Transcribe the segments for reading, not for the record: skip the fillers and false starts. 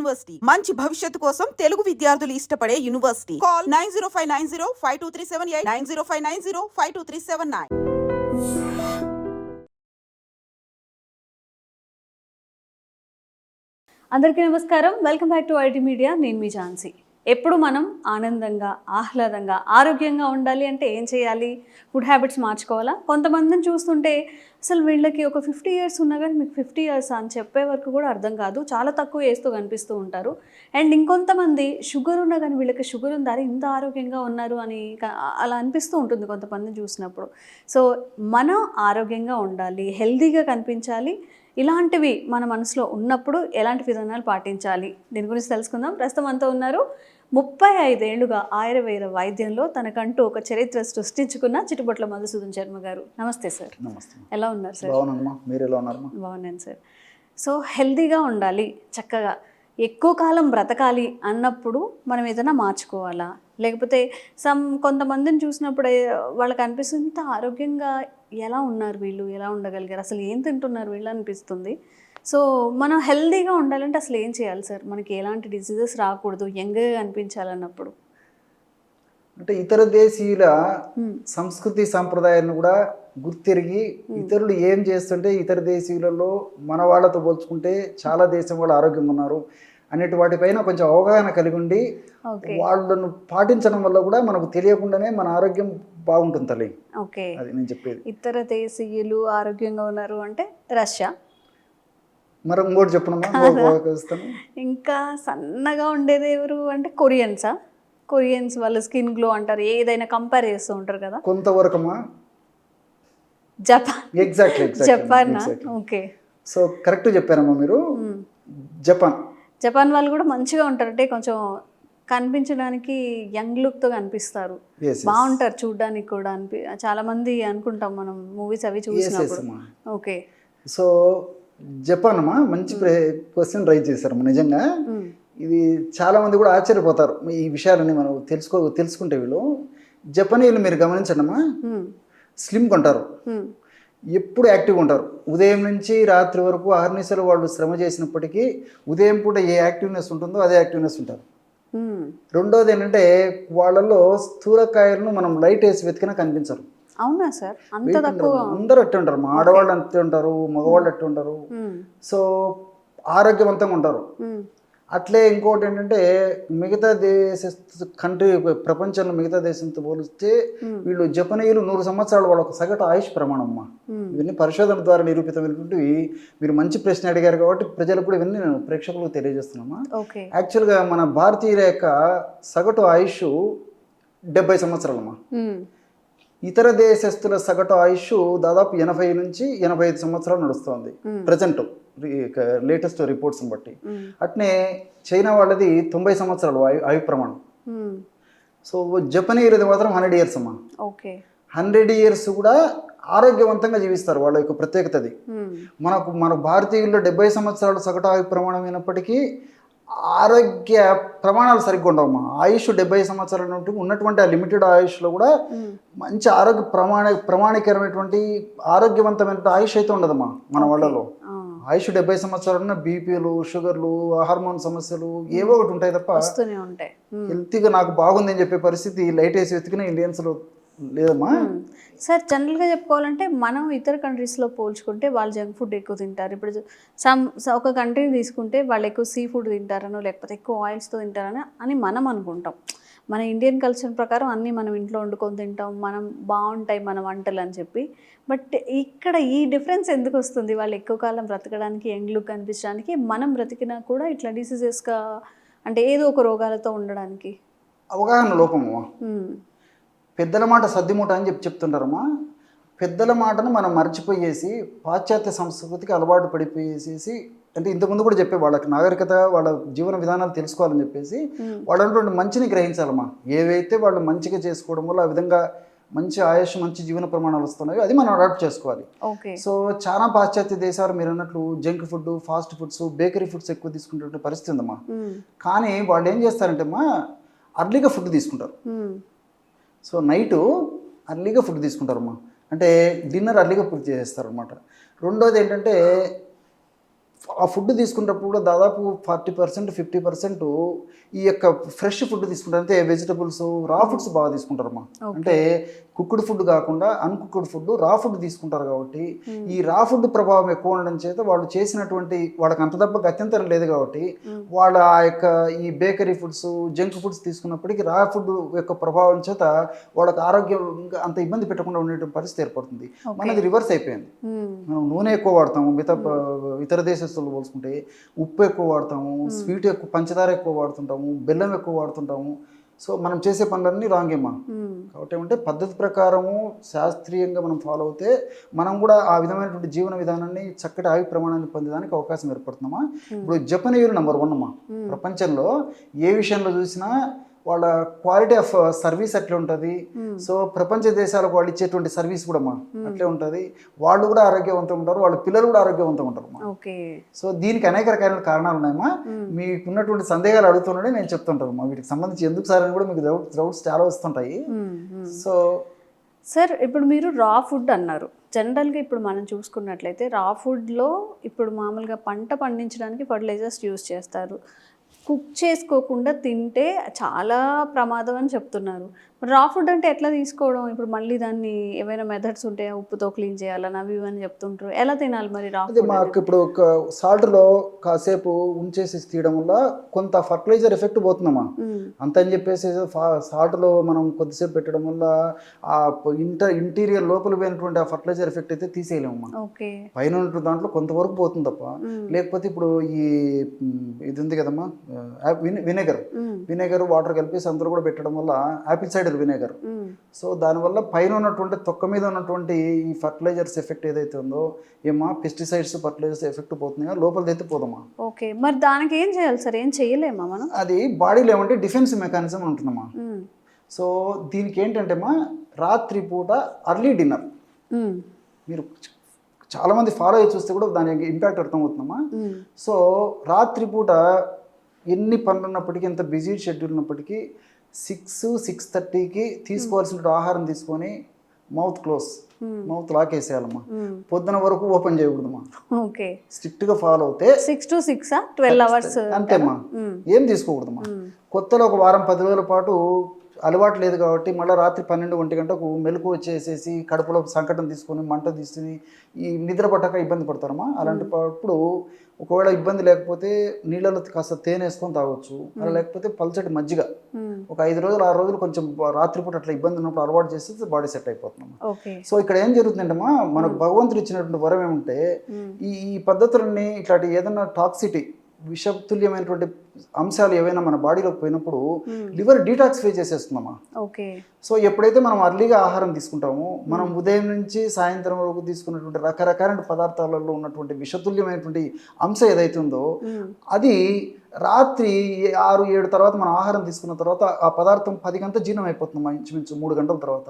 University మంచి భవిష్యత్తు కోసం తెలుగు విద్యార్థులు ఇష్టపడే యూనివర్సిటీ. కాల్ 9059052378 9059052379. అందరికీ నమస్కారం. Welcome back to IT media. నేను మీ ఝాన్సీ. ఎప్పుడు మనం ఆనందంగా, ఆహ్లాదంగా, ఆరోగ్యంగా ఉండాలి అంటే ఏం చేయాలి? ఫుడ్ హ్యాబిట్స్ మార్చుకోవాలా? కొంతమందిని చూస్తుంటే అసలు వీళ్ళకి ఒక 50 ఇయర్స్ ఉన్నా కానీ మీకు 50 ఇయర్స్ అని చెప్పే వరకు కూడా అర్థం కాదు. చాలా తక్కువ ఏజ్తో కనిపిస్తూ ఉంటారు. అండ్ ఇంకొంతమంది షుగర్ ఉన్నా కానీ వీళ్ళకి షుగర్ ఉందా, ఇంత ఆరోగ్యంగా ఉన్నారు అని అలా అనిపిస్తూ ఉంటుంది కొంతమందిని చూసినప్పుడు. సో మనం ఆరోగ్యంగా ఉండాలి, హెల్తీగా కనిపించాలి. ఇలాంటివి మన మనసులో ఉన్నప్పుడు ఎలాంటి విధానాలు పాటించాలి, దీని గురించి తెలుసుకుందాం. ప్రస్తుతం అంతా ఉన్నారు 35 ఏళ్లుగా ఆయుర్వేద వైద్యంలో తనకంటూ ఒక చరిత్ర సృష్టించుకున్న చిట్టుబొట్ల మధుసూదన్ శర్మ గారు. నమస్తే సార్. నమస్తే. ఎలా ఉన్నారు సార్? మీరు ఎలా ఉన్నారు? బాగున్నాను సార్. సో హెల్తీగా ఉండాలి, చక్కగా ఎక్కువ కాలం బ్రతకాలి అన్నప్పుడు మనం ఏదైనా మార్చుకోవాలా, లేకపోతే కొంతమందిని చూసినప్పుడు వాళ్ళకి అనిపిస్తుంది ఇంత ఆరోగ్యంగా ఎలా ఉన్నారు వీళ్ళు, ఎలా ఉండగలిగారు, అసలు ఏం తింటున్నారు వీళ్ళు అనిపిస్తుంది. సో మనం హెల్తీగా ఉండాలంటే అసలు ఏం చేయాలి సార్? మనకి ఎలాంటి డిసీజెస్ రాకూడదు, యంగ్గా అనిపించాలన్నప్పుడు. అంటే ఇతర దేశీయుల సంస్కృతి సాంప్రదాయాలను కూడా గుర్తిరిగి ఇతరులు ఏం చేస్తుంటే ఇతర దేశీయులలో మన వాళ్ళతో పోల్చుకుంటే చాలా దేశం వాళ్ళు ఆరోగ్యంగా ఉన్నారు అనేటి వాటిపైన కొంచెం అవగాహన కలిగి ఉండి వాళ్ళను పాటించడం వల్ల కూడా మనకు తెలియకుండానే మన ఆరోగ్యం బాగుంటుంది తల్లి. ఓకే, అది నేను చెప్పేది. ఇతర దేశీయులు ఆరోగ్యంగా ఉన్నారు అంటే రష్యా. మరి ఇంకోటి చెప్పనమ్మా, ఇంకా సన్నగా ఉండేది ఎవరు అంటే కొరియన్స్ వాళ్ళ స్కిన్ గ్లో అంటారు, ఏదైనా కంపేర్ చేస్తూ ఉంటారు కదా కొంతవరకమ్మా. Japan. Japan. Okay, so correct చెప్పారమ్మా మీరు. జపాన్ వాళ్ళు కూడా మంచిగా ఉంటారు, అంటే కొంచెం కనిపించడానికి యంగ్ లుక్తో కనిపిస్తారు, బాగుంటారు చూడడానికి కూడా. చాలా మంది అనుకుంటాం మనం మూవీస్ అవి చూసినప్పుడు. ఓకే, సో జపాన్ అమ్మా మంచి క్వశ్చన్ రైజ్ చేశారమ్మా. నిజంగా ఇది చాలా మంది కూడా ఆశ్చర్యపోతారు ఈ విషయాలన్నీ మనం తెలుసుకుంటే. వీళ్ళు జపనీయులు మీరు గమనించండి అమ్మా, స్లిమ్గా ఉంటారు, ఎప్పుడు యాక్టివ్గా ఉంటారు. ఉదయం నుంచి రాత్రి వరకు అహర్నిశలు వాళ్ళు శ్రమ చేసినప్పటికీ ఉదయం పూట ఏ యాక్టివ్నెస్ ఉంటుందో అదే యాక్టివ్నెస్ ఉంటారు. రెండోది ఏంటంటే వాళ్ళలో స్థూలకాయలను మనం లైట్ వేసి వెతికినా కనిపించరు. అవునా సార్? అంత తక్కువ? అందరూ అట్టే ఉంటారు, మా ఆడవాళ్ళు అంతే ఉంటారు, మగవాళ్ళు అట్టే ఉంటారు. సో ఆరోగ్యవంతంగా ఉంటారు. అట్లే ఇంకోటి ఏంటంటే మిగతా ప్రపంచంలో మిగతా దేశంతో పోలిస్తే వీళ్ళు జపనీయులు 100 సంవత్సరాలు వాళ్ళ సగటు ఆయుష్ ప్రమాణం అమ్మా. ఇవన్నీ పరిశోధన ద్వారా నిరూపితమైనటువంటివి. మీరు మంచి ప్రశ్న అడిగారు కాబట్టి ప్రజలకు కూడా ఇవన్నీ నేను ప్రేక్షకులకు తెలియజేస్తున్నామా. యాక్చువల్గా మన భారతీయుల యొక్క సగటు ఆయుష్ 70 సంవత్సరాలమ్మా. ఇతర దేశస్తుల సగటు ఆయుష్ దాదాపు 80 నుంచి 85 సంవత్సరాలు నడుస్తుంది ప్రజెంట్ లేటెస్ట్ రిపోర్ట్స్ని బట్టి. అట్నే చైనా వాళ్ళది 90 సంవత్సరాలు ఆయు ప్రమాణం. సో జపనీయులది మాత్రం 100 ఇయర్స్ అమ్మా. 100 ఇయర్స్ కూడా ఆరోగ్యవంతంగా జీవిస్తారు. వాళ్ళ యొక్క ప్రత్యేకత అది. మన భారతీయుల్లో 70 సంవత్సరాలు సగటు ఆయు ప్రమాణం అయినప్పటికీ ఆరోగ్య ప్రమాణాలు సరిగ్గా ఉండవమ్మా. ఆయుష్ 70 సంవత్సరాల ఉన్నటువంటి ఆ లిమిటెడ్ ఆయుష్లో కూడా మంచి ఆరోగ్య ప్రమాణికరమైనటువంటి ఆరోగ్యవంతమైన ఆయుష్ అయితే ఉండదమ్మా మన వాళ్ళలో. ఆయుష్ 70 సంవత్సరాలు బీపీలు, షుగర్లు, హార్మోన్ సమస్యలు ఏవో ఒకటి ఉంటాయి తప్ప హెల్తీగా నాకు బాగుందని చెప్పే పరిస్థితి లైట్ వేసి వెతికిన ఇండియన్స్లో లేదమ్మా. సార్ జనరల్గా చెప్పుకోవాలంటే మనం ఇతర కంట్రీస్లో పోల్చుకుంటే వాళ్ళు జంక్ ఫుడ్ ఎక్కువ తింటారు. ఇప్పుడు ఒక కంట్రీ తీసుకుంటే వాళ్ళు ఎక్కువ సీ ఫుడ్ తింటారనో లేకపోతే ఎక్కువ ఆయిల్స్తో తింటారని మనం అనుకుంటాం. మన ఇండియన్ కల్చర్ ప్రకారం అన్నీ మనం ఇంట్లో వండుకొని తింటాం, మనం బాగుంటాయి మన వంటలు అని చెప్పి. బట్ ఇక్కడ ఈ డిఫరెన్స్ ఎందుకు వస్తుంది? వాళ్ళు ఎక్కువ కాలం బ్రతకడానికి, యంగ్ లుక్ కనిపించడానికి, మనం బ్రతికినా కూడా ఇట్లా డిసీజెస్గా అంటే ఏదో ఒక రోగాలతో ఉండడానికి అవగాహన లోపము. పెద్దల మాట సర్దిమూట అని చెప్తుంటారమ్మా. పెద్దల మాటను మనం మర్చిపోయేసి పాశ్చాత్య సంస్కృతికి అలవాటు పడిపోయేసేసి, అంటే ఇంతకుముందు కూడా చెప్పే వాళ్ళకి నాగరికత, వాళ్ళ జీవన విధానాలు తెలుసుకోవాలని చెప్పేసి వాళ్ళు అన్నటువంటి మంచిని గ్రహించాలమ్మా. ఏవైతే వాళ్ళు మంచిగా చేసుకోవడం వల్ల ఆ విధంగా మంచి ఆయుష్, మంచి జీవన ప్రమాణాలు వస్తున్నాయో అది మనం అడాప్ట్ చేసుకోవాలి. సో చాలా పాశ్చాత్య దేశాలు మీరు అన్నట్లు junk food, fast foods, bakery foods ఎక్కువ తీసుకుంటే పరిస్థితి ఉందమ్మా. కానీ వాళ్ళు ఏం చేస్తారంటే అమ్మా అర్లీగా ఫుడ్ తీసుకుంటారు. సో నైటు అర్లీగా ఫుడ్ తీసుకుంటారమ్మా, అంటే డిన్నర్ అర్లీగా పూర్తి చేసేస్తారు అనమాట. రెండోది ఏంటంటే ఆ ఫుడ్ తీసుకున్నప్పుడు కూడా దాదాపు 40% 50% ఈ యొక్క ఫ్రెష్ ఫుడ్ తీసుకుంటారు, అంటే వెజిటబుల్స్ రా ఫుడ్స్ బాగా తీసుకుంటారమ్మా. అంటే కుక్డ్ ఫుడ్ కాకుండా అన్కుక్డ్ ఫుడ్ రా ఫుడ్ తీసుకుంటారు కాబట్టి ఈ రా ఫుడ్ ప్రభావం ఎక్కువ ఉండడం చేత వాళ్ళు చేసినటువంటి వాళ్ళకి అంత తప్ప గత్యంతరం లేదు కాబట్టి వాళ్ళ ఆ యొక్క ఈ బేకరీ ఫుడ్స్ జంక్ ఫుడ్స్ తీసుకున్నప్పటికీ రా ఫుడ్ యొక్క ప్రభావం చేత వాళ్ళకి ఆరోగ్యం అంత ఇబ్బంది పెట్టకుండా ఉండేటువంటి పరిస్థితి ఏర్పడుతుంది. మనది రివర్స్ అయిపోయింది. మనం నూనె ఎక్కువ వాడతాము, ఇతర దేశస్తులు పోల్చుకుంటే ఉప్పు ఎక్కువ వాడతాము, స్వీట్ ఎక్కువ, పంచదార ఎక్కువ వాడుతుంటాము, బెల్లం ఎక్కువ వాడుతుంటాము. సో మనం చేసే పనులన్నీ రాంగేమ్మా. కాబట్టి ఏమంటే పద్ధతి ప్రకారము శాస్త్రీయంగా మనం ఫాలో అవుతే మనం కూడా ఆ విధమైనటువంటి జీవన విధానాన్ని చక్కటి ఆయు ప్రమాణాన్ని పొందడానికి అవకాశం ఏర్పడుతుందమ్మా. ఇప్పుడు జపనీయులు నంబర్ 1 అమ్మా. ప్రపంచంలో ఏ విషయంలో చూసినా వాళ్ళ క్వాలిటీ ఆఫ్ సర్వీస్ అట్లే ఉంటుంది. సో ప్రపంచ దేశాలకు వాళ్ళు ఇచ్చేటువంటి సర్వీస్ కూడా అమ్మా అట్లే ఉంటుంది. వాళ్ళు కూడా ఆరోగ్యవంతంగా ఉంటారు, వాళ్ళ పిల్లలు కూడా ఆరోగ్యవంతంగా ఉంటారు అమ్మా. సో దీనికి అనేక రకాల కారణాలు ఉన్నాయమ్మా. మీకు ఉన్నటువంటి సందేహాలు అడుగుతున్నాడే నేను చెప్తుంటాను అమ్మా. వీటికి సంబంధించి ఎందుకు సార్ అని కూడా మీకు డౌట్స్ చాలా వస్తుంటాయి. సో సార్ ఇప్పుడు మీరు రా ఫుడ్ అన్నారు. జనరల్గా ఇప్పుడు మనం చూసుకున్నట్లయితే రా ఫుడ్లో ఇప్పుడు మామూలుగా పంట పండించడానికి ఫర్టిలైజర్స్ యూజ్ చేస్తారు. కుక్ చేసుకోకుండా తింటే చాలా ప్రమాదం అని చెప్తున్నారు. రా ఫుడ్ అంటే ఎట్లా తీసుకోవడం? ఇప్పుడు మళ్ళీ దాన్ని ఏమైనా మెథడ్స్ ఉంటాయా? ఉప్పుతో క్లీన్ చేయాలని అవి ఇవని చెప్తుంటారు. ఎలా తినాలి మరి రా ఫుడ్? మాకు ఇప్పుడు ఒక సాల్ట్లో కాసేపు ఉంచేసి తీయడం వల్ల కొంత ఫర్టిలైజర్ ఎఫెక్ట్ పోతుందమ్మా. అంత అని చెప్పేసి సాల్ట్లో మనం కొద్దిసేపు పెట్టడం వల్ల ఆ ఇంటీరియర్ లోపల పోయినటువంటి ఆ ఫర్టిలైజర్ ఎఫెక్ట్ అయితే తీసేయలేమమ్మా. పైన ఉన్నటువంటి దాంట్లో కొంతవరకు పోతుంది తప్ప. లేకపోతే ఇప్పుడు ఇది ఉంది కదమ్మా వినేగర్ వాటర్ కలిపేసి అందరూ కూడా పెట్టడం వల్ల యాపిల్ సైడర్ వినేగర్. సో దానివల్ల పైన ఉన్నటువంటి తొక్క మీద ఉన్నటువంటి ఈ ఫర్టిలైజర్స్ ఎఫెక్ట్ ఏదైతే ఉందో ఏమా పెస్టిసైడ్స్ ఫర్టిలైజర్స్ ఎఫెక్ట్ పోతున్నాయో లోపలిదైతే పోదమ్మా. ఓకే, మరి దానికి ఏం చేయాలి సార్? ఏం చేయలేమా మనం? అది బాడీలో ఏమంటే డిఫెన్స్ మెకానిజం ఉంటుందమ్మా. సో దీనికి ఏంటంటే మా రాత్రి పూట అర్లీ డిన్నర్ మీరు చాలామంది ఫాలో అయ్యి చూస్తే కూడా దాని ఇంపాక్ట్ అర్థమవుతుందమ్మా. సో రాత్రిపూట ఎన్ని పనులు ఉన్నప్పటికీ, ఎంత బిజీ షెడ్యూల్ ఉన్నప్పటికీ 6-6:30కి తీసుకోవాల్సిన ఆహారం తీసుకొని మౌత్ క్లోజ్, మౌత్ లాక్ వేసేయాలమ్మా. పొద్దున వరకు ఓపెన్ చేయకూడదమ్మా. స్ట్రిక్ట్గా ఫాలో అవుతే 6 to 6 12 hours అంతేమ్మా. ఏం తీసుకోకూడదమ్మా. కొత్తలో ఒక వారం 10 రోజుల పాటు అలవాటు లేదు కాబట్టి మళ్ళీ రాత్రి 12-1 గంటకు మెలకు వచ్చేసేసి కడుపులో సంకటం తీసుకొని మంట తీసుకుని ఈ నిద్ర పట్టక ఇబ్బంది పడతారమ్మా. అలాంటప్పుడు ఒకవేళ ఇబ్బంది లేకపోతే నీళ్ళలో కాస్త తేనె వేసుకొని తాగొచ్చు. అలా లేకపోతే పల్చటి మజ్జిగ ఒక 5 రోజులు 6 రోజులు కొంచెం రాత్రిపూట అట్లా ఇబ్బంది ఉన్నప్పుడు అలవాటు చేస్తే బాడీ సెట్ అయిపోతుందమ్మా. సో ఇక్కడ ఏం జరుగుతుందంటమ్మా, మనకు భగవంతుడు ఇచ్చినటువంటి వరం ఏమంటే ఈ పద్ధతులన్నీ ఇట్లాంటి ఏదన్నా టాక్సిటీ విషతుల్యమైనటువంటి అంశాలు ఏవైనా మన బాడీలోకి పోయినప్పుడు లివర్ డీటాక్సిఫై చేసేస్తుందమ్మా. సో ఎప్పుడైతే మనం అర్లీగా ఆహారం తీసుకుంటామో, మనం ఉదయం నుంచి సాయంత్రం వరకు తీసుకున్నటువంటి రకరకాల పదార్థాలలో ఉన్నటువంటి విషతుల్యమైనటువంటి అంశం ఏదైతే ఉందో అది రాత్రి 6-7 తర్వాత మనం ఆహారం తీసుకున్న తర్వాత ఆ పదార్థం 10 గంటల జీర్ణం అయిపోతుందమ్మా, ఇంచుమించు 3 గంటల తర్వాత.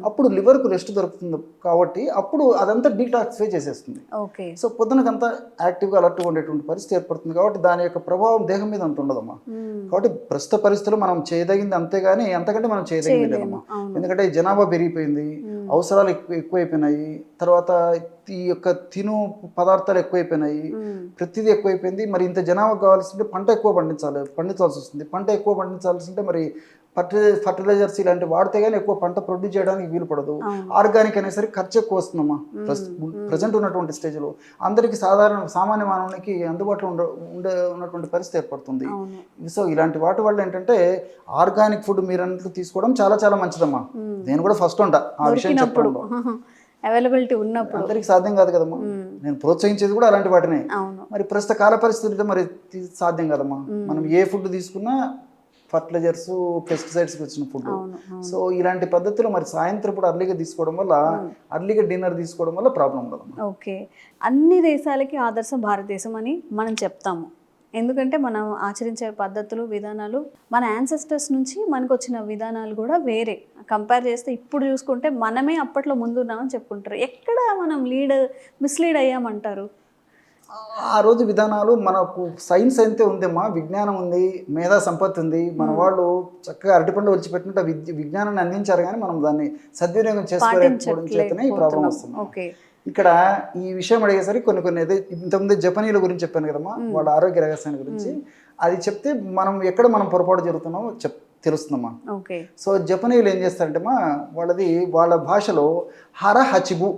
అప్పుడు లివర్కు రెస్ట్ దొరుకుతుంది కాబట్టి అప్పుడు అదంతా డీటాక్సిఫై చేసేస్తుంది. సో పొద్దునకంతా యాక్టివ్గా అలర్ట్గా ఉండేటువంటి పరిస్థితి ఏర్పడుతుంది. కాబట్టి దాని యొక్క ప్రభావం దేహం మీద అంత ఉండదమ్మా. కాబట్టి ప్రస్తుత పరిస్థితులు మనం చేయదగింది అంతేగాని అంతకంటే మనం చేయదగింది లేదమ్మా. ఎందుకంటే జనాభా పెరిగిపోయింది, అవసరాలు ఎక్కువైపోయినాయి, తర్వాత ఈ యొక్క తిను పదార్థాలు ఎక్కువైపోయినాయి, ప్రతిదీ ఎక్కువైపోయింది. మరి ఇంత జనాభా కావాల్సింటే పంట ఎక్కువ పండించాల్సి వస్తుంది. పంట ఎక్కువ పండించాల్సింటే మరి ఫర్టిలైజర్స్ ఇలాంటి వాడితే కానీ ఎక్కువ పంట ప్రొడ్యూస్ చేయడానికి వీలు పడదు. ఆర్గానిక్ అనేసరికి ఖర్చు ఎక్కువ వస్తుందమ్మా. ప్రజెంట్ ఉన్నటువంటి స్టేజ్లో అందరికీ సామాన్య మానవునికి అందుబాటులో ఉన్నటువంటి పరిస్థితి ఏర్పడుతుంది. సో ఇలాంటి వాటి వల్ల ఏంటంటే ఆర్గానిక్ ఫుడ్ మీరు అన్నట్లు తీసుకోవడం చాలా చాలా మంచిదమ్మా. నేను కూడా ఫస్ట్ ఉంటా ఆ విషయం చెప్పడం. అవైలబిలిటీ ఉన్నప్పుడు అందరికి సాధ్యం కాదు కదమ్మా. నేను ప్రోత్సహించేది కూడా అలాంటి వాటినే. మరి ప్రస్తుత కాల పరిస్థితులతో మరి సాధ్యం కదమ్మా. మనం ఏ ఫుడ్ తీసుకున్నా ఫర్టిలైజర్స్ పెస్టిసైడ్స్ వచ్చిన ఫుడ్. సో ఇలాంటి పద్ధతిలో మరి సాయంత్రం పూట అర్లీగా తీసుకోవడం వల్ల, అర్లీగా డిన్నర్ తీసుకోవడం వల్ల ప్రాబ్లం ఉండదు. ఓకే, అన్ని దేశాలకి ఆదర్శం భారతదేశం అని మనం చెప్తాము. ఎందుకంటే మనం ఆచరించే పద్ధతులు విధానాలు మన యాన్సెస్టర్స్ నుంచి మనకు వచ్చిన విధానాలు కూడా వేరే. కంపేర్ చేస్తే ఇప్పుడు చూసుకుంటే మనమే అప్పట్లో ముందున్నామని చెప్పుకుంటారు. ఎక్కడ మనం మిస్లీడ్ అయ్యామంటారు? ఆ రోజు విధానాలు మనకు సైన్స్ అయితే ఉందమ్మా, విజ్ఞానం ఉంది, మేధా సంపత్తి ఉంది. మన వాళ్ళు చక్కగా అరటిపండు వచ్చిపెట్టినట్టు విజ్ఞానాన్ని అందించారు, కానీ మనం దాన్ని సద్వినియోగం చేసుకోలేకపోవడం చేతనే ఈ ప్రాబ్లం వస్తుంది. ఇక్కడ ఈ విషయం అడిగేసరికి కొన్ని అదే ఇంతకుముందు జపనీయుల గురించి చెప్పాను కదమ్మా, వాళ్ళ ఆరోగ్య రహస్యాల గురించి. అది చెప్తే మనం పొరపాటు జరుగుతున్నామో తెలుస్తుందమ్మా. ఓకే. సో జపనీయులు ఏం చేస్తారంటే వాళ్ళ భాషలో హచిబు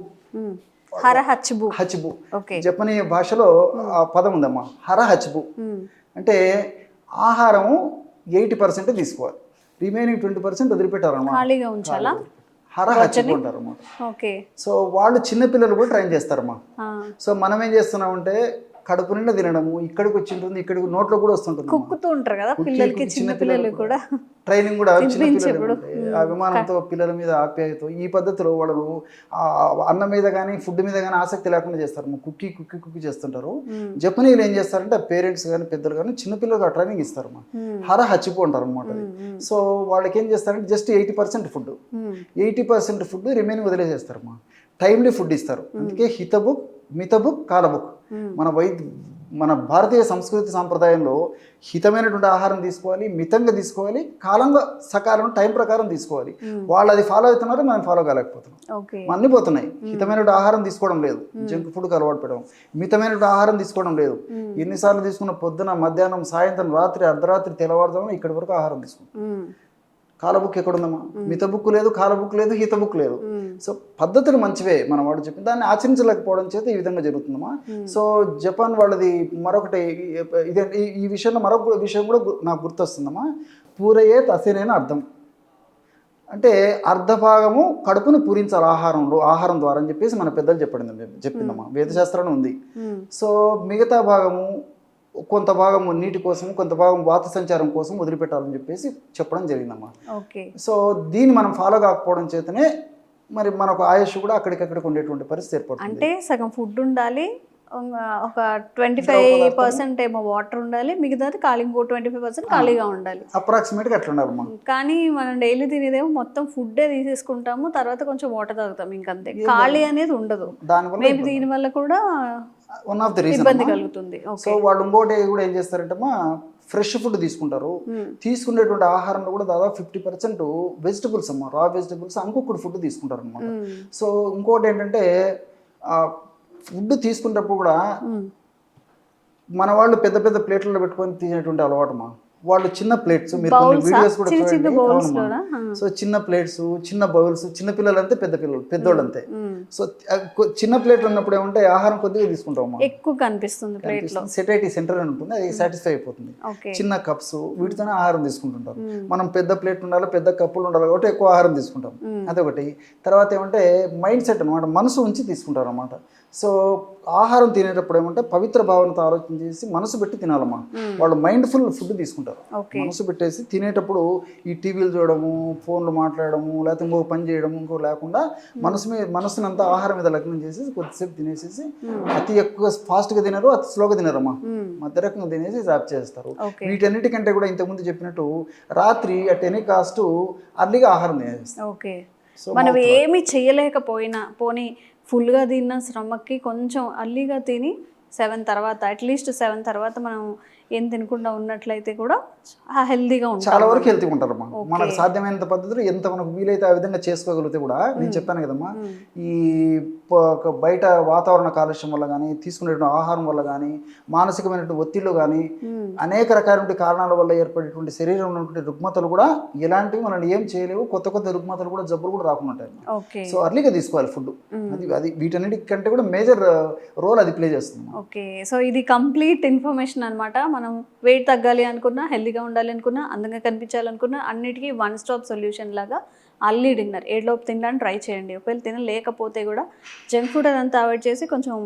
జపనీయ భాషలో ఆ పదం ఉందమ్మా, హచిబు అంటే ఆహారము 80% తీసుకోవాలి, రిమైనింగ్ 20% వదిలిపెట్టారన్నమాట. హచిబు అంటారు అన్నమాట. సో వాళ్ళు చిన్నపిల్లలు కూడా ట్రైన్ చేస్తారమ్మా. సో మనం ఏం చేస్తున్నామంటే కడుపు నిండా తినడము, ఇక్కడికి వచ్చి ఉంటుంది, ఇక్కడికి నోట్లో కూడా వస్తుంటుంది, కుక్కుతూ ఉంటారు కదా పిల్లలకి, చిన్న పిల్లలు కూడా ట్రైనింగ్ కూడా చిన్నపిల్లలు అభిమానంతో పిల్లల మీద ఆప్యాయతో ఈ పద్ధతిలో వాళ్ళు అన్నం మీద కానీ ఫుడ్ మీద కానీ ఆసక్తి లేకుండా చేస్తారు, కుక్కి చేస్తుంటారు. జపనీయులు ఏం చేస్తారంటే పేరెంట్స్ కానీ పెద్దలు కానీ చిన్నపిల్లలకు ఆ ట్రైనింగ్ ఇస్తారు, హచిబు అంటారు అనమాట. సో వాళ్ళకి ఏం చేస్తారంటే జస్ట్ 80% ఫుడ్, 80% ఫుడ్ రిమైనింగ్ వదిలేసేస్తారమ్మా. టైమ్లీ ఫుడ్ ఇస్తారు. అందుకే మితబుక్ కాలబుక్. మన భారతీయ సంస్కృతి సాంప్రదాయంలో హితమైనటువంటి ఆహారం తీసుకోవాలి, మితంగా తీసుకోవాలి, సకాలం టైం ప్రకారం తీసుకోవాలి. వాళ్ళు అది ఫాలో అవుతున్నారు, మనం ఫాలో కాలేకపోతున్నాం. అన్నీ పోతున్నాయి. హితమైనటువంటి ఆహారం తీసుకోవడం లేదు, జంక్ ఫుడ్కి అలవాటు పడడం, మితమైనటువంటి ఆహారం తీసుకోవడం లేదు. ఎన్నిసార్లు తీసుకున్న పొద్దున, మధ్యాహ్నం, సాయంత్రం, రాత్రి, అర్ధరాత్రి, తెల్లవారుదామని ఇక్కడి వరకు ఆహారం తీసుకుంటాం. కాలబుక్ ఎక్కడుందమ్మా? మితబుక్ లేదు, కాలబుక్ లేదు, హితబుక్ లేదు. సో పద్ధతులు మంచివే, మన వాడు చెప్పి దాన్ని ఆచరించలేకపోవడం చేత ఈ విధంగా జరుగుతుందమ్మా. సో జపాన్ వాళ్ళది మరొకటి ఇదే, ఈ విషయంలో మరొక విషయం కూడా నాకు గుర్తొస్తుందమ్మా. పూరయే తసేనైనా అర్థం అంటే అర్ధభాగము కడుపును పూరించాలి ఆహారం ద్వారా అని చెప్పేసి మన పెద్దలు చెప్పిందమ్మా, వేదశాస్త్రంలో ఉంది. సో మిగతా భాగము కొంత భాగం నీటి కోసం, కొంత భాగం వాత సంచారం కోసం వదిలిపెట్టాలని చెప్పేసి చెప్పడం జరిగిందమ్మా. సో దీన్ని మనం ఫాలో కాకపోవడం చేతనే మరి మనకు ఆయుష్ కూడా అక్కడికక్కడికి ఉండేటువంటి పరిస్థితి ఏర్పడుతుంది. అంటే సగం ఫుడ్ ఉండాలి, ఒక 25% ఏమో వాటర్ ఉండాలి, మిగతాది ఖాళీ 25% ఖాళీగా ఉండాలి. అప్రాక్సిమేట్గా అట్లా ఉండాలమ్మా. కానీ మనం డైలీ తినేదేమో మొత్తం ఫుడ్డే తీసేసుకుంటాము, తర్వాత కొంచెం వాటర్ తాగుతాం, ఇంకంతే. ఖాళీ అనేది ఉండదు. దీనివల్ల కూడా వన్ ఆఫ్ ది రీజన్ ఇబ్బంది కలుగుతుంది. సో వాళ్ళు ఇంకోటి కూడా ఏం చేస్తారంటే ఫ్రెష్ ఫుడ్ తీసుకుంటారు. తీసుకునేటువంటి ఆహారంలో కూడా దాదాపు 50% వెజిటబుల్స్ అమ్మా, రా వెజిటబుల్స్, అనుకుక్కుడు ఫుడ్ తీసుకుంటారు అనమాట. సో ఇంకోటి ఏంటంటే ఫుడ్ తీసుకున్నప్పుడు కూడా మన వాళ్ళు పెద్ద పెద్ద ప్లేట్లలో పెట్టుకొని తినేటువంటి అలవాటు. వాళ్ళు చిన్న ప్లేట్స్, మీరు కొన్ని వీడియోస్ కూడా చూడండి. సో చిన్న ప్లేట్స్, చిన్న బౌల్స్, చిన్న పిల్లలు అంతే, పెద్దోళ్ళు అంతే. సో చిన్న ప్లేట్లు ఉన్నప్పుడు ఏమంటే ఆహారం కొద్దిగా తీసుకుంటాం, ఎక్కువ కనిపిస్తుంది ప్లేట్లో, సెటైటీ సెంటర్ అని ఉంటుంది, అది సాటిస్ఫై అయిపోతుంది. చిన్న కప్స్, వీటితోనే ఆహారం తీసుకుంటుంటారు. మనం పెద్ద ప్లేట్ ఉండాలి, పెద్ద కప్పులు ఉండాలి కాబట్టి ఎక్కువ ఆహారం తీసుకుంటాం, అదొకటి. తర్వాత ఏమంటే మైండ్ సెట్ అనమాట, మనసు ఉంచి తీసుకుంటారు అనమాట. సో ఆహారం తినేటప్పుడు ఏమంటే పవిత్ర భావనతో ఆలోచన చేసి మనసు పెట్టి తినాలమ్మా. వాళ్ళు మైండ్ఫుల్ ఫుడ్ తీసుకుంటారు, మనసు పెట్టేసి తినేటప్పుడు ఈ టీవీలు చూడడము, ఫోన్లు మాట్లాడము, లేకపోతే ఇంకో పని చేయడము, ఇంకో లేకుండా మనసుని అంతా ఆహారం మీద లగ్నం చేసి కొద్దిసేపు తినేసేసి, అతి ఎక్కువ ఫాస్ట్గా తినరు, అతి స్లోగా తినరమ్మా, మధ్య రకంగా తినేసి జాబ్ చేస్తారు. వీటన్నిటికంటే కూడా ఇంతకుముందు చెప్పినట్టు రాత్రి అట్ ఎనీ కాస్ట్ అర్లీగా ఆహారం తినేస్తారు. మనం ఏమి చేయలేకపోయినా పోనీ ఫుల్గా తిన్న శ్రమకి కొంచెం అర్లీగా తిని 7 తర్వాత, అట్లీస్ట్ 7 తర్వాత మనం ఏం తినకుండా ఉన్నట్లయితే కూడా హెల్తీగా ఉంటాం, చాలా వరకు హెల్తీగా ఉంటారమ్మా. మనకు సాధ్యమైనంత పద్ధతులు ఎంత మనకు వీలైతే ఆ విధంగా చేసుకోగలిగితే కూడా, నేను చెప్పాను కదమ్మా, ఈ బయట వాతావరణ కాలుష్యం వల్ల కానీ, తీసుకునేటువంటి ఆహారం వల్ల కానీ, మానసికమైనటువంటి ఒత్తిళ్ళు కానీ, అనేక రకాలైన కారణాల వల్ల ఏర్పడేటువంటి శరీరంలో ఉన్నటువంటి రుగ్మతలు కూడా ఎలాంటివి మనం ఏం చేయలేవు, కొత్త రుగ్మతలు కూడా, జబ్బులు కూడా రాకుండా ఉంటాయి. సో అర్లీగా తీసుకోవాలి ఫుడ్, అది వీటన్నిటికంటే కూడా మేజర్ రోల్ అది ప్లే చేస్తుంది. ఓకే, సో ఇది కంప్లీట్ ఇన్ఫర్మేషన్ అనమాట. మనం వెయిట్ తగ్గాలి అనుకున్నా, హెల్తీగా ఉండాలి అనుకున్నా, అందంగా కనిపించాలనుకున్నా, అన్నిటికీ 1 స్టాప్ సొల్యూషన్ లాగా అర్లీ డిన్నర్ 7 తినడానికి ట్రై చేయండి. ఒకవేళ తినలేకపోతే కూడా జంక్ ఫుడ్ అదంతా అవాయిడ్ చేసి కొంచెం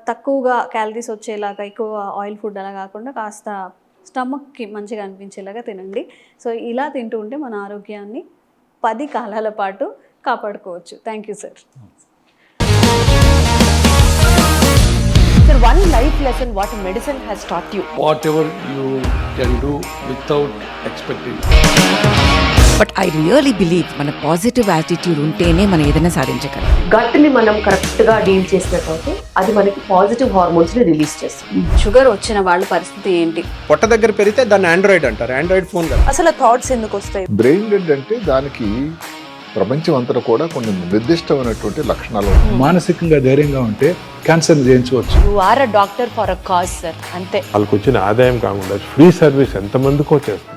తక్కువగా క్యాలరీస్ వచ్చేలాగా, ఎక్కువ ఆయిల్ ఫుడ్ అలా కాకుండా కాస్త స్టమక్కి మంచిగా అనిపించేలాగా తినండి. సో ఇలా తింటూ ఉంటే మన ఆరోగ్యాన్ని 10 కాలాల పాటు కాపాడుకోవచ్చు. Thank you sir. Sir, one life lesson what medicine has taught you. Whatever you can do without expecting. But I really believe మన పాజిటివ్ యాటిట్యూడ్ ఉంటేనే మనం ఏదైనా సాధించగలం. గట్ని మనం కరెక్ట్గా డీల్ చేసినట్లయితే అది మనకి పాజిటివ్ హార్మోన్స్ని రిలీజ్ చేస్తుంది. షుగర్ వచ్చిన వాళ్ళ పరిస్థితి ఏంటి? పొట్ట దగ్గర పెరిగితే దాన్ని ఆండ్రాయిడ్ అంటారు, ఆండ్రాయిడ్ ఫోన్ కదా. అసలు థాట్స్ ఎందుకు వస్తాయి? బ్రెయిన్ డెడ్ అంటే దానికి ప్రపంచం అంతా కూడా కొన్ని నిర్దిష్టమైనటువంటి లక్షణాలు ఉన్నాయి. మానసికంగా ధైర్యంగా ఉంటే క్యాన్సర్ జయించవచ్చు. You are a doctor for a cause sir, అంతే. వాళ్ళకి వచ్చిన ఆదాయం కాకుండా ఫ్రీ సర్వీస్ ఎంతమందికో చేస్తారు.